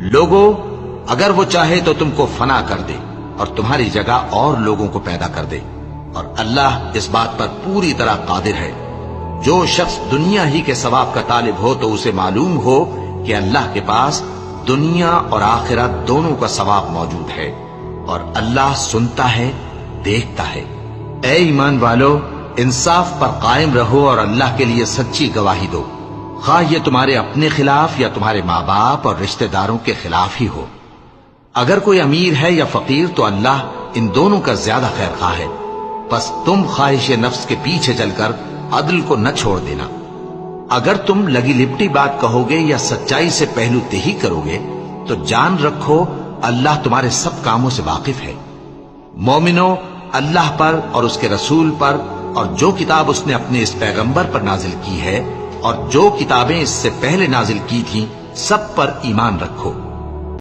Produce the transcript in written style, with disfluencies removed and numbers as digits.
لوگوں، اگر وہ چاہے تو تم کو فنا کر دے اور تمہاری جگہ اور لوگوں کو پیدا کر دے، اور اللہ اس بات پر پوری طرح قادر ہے۔ جو شخص دنیا ہی کے ثواب کا طالب ہو تو اسے معلوم ہو کہ اللہ کے پاس دنیا اور آخرت دونوں کا ثواب موجود ہے، اور اللہ سنتا ہے، دیکھتا ہے۔ اے ایمان والو، انصاف پر قائم رہو اور اللہ کے لیے سچی گواہی دو، خواہ یہ تمہارے اپنے خلاف یا تمہارے ماں باپ اور رشتہ داروں کے خلاف ہی ہو۔ اگر کوئی امیر ہے یا فقیر تو اللہ ان دونوں کا زیادہ خیر خواہ ہے، پس تم خواہش نفس کے پیچھے چل کر عدل کو نہ چھوڑ دینا۔ اگر تم لگی لپٹی بات کہو گے یا سچائی سے پہلو تہی کرو گے تو جان رکھو اللہ تمہارے سب کاموں سے واقف ہے۔ مومنو، اللہ پر اور اس کے رسول پر اور جو کتاب اس نے اپنے اس پیغمبر پر نازل کی ہے اور جو کتابیں اس سے پہلے نازل کی تھیں، سب پر ایمان رکھو۔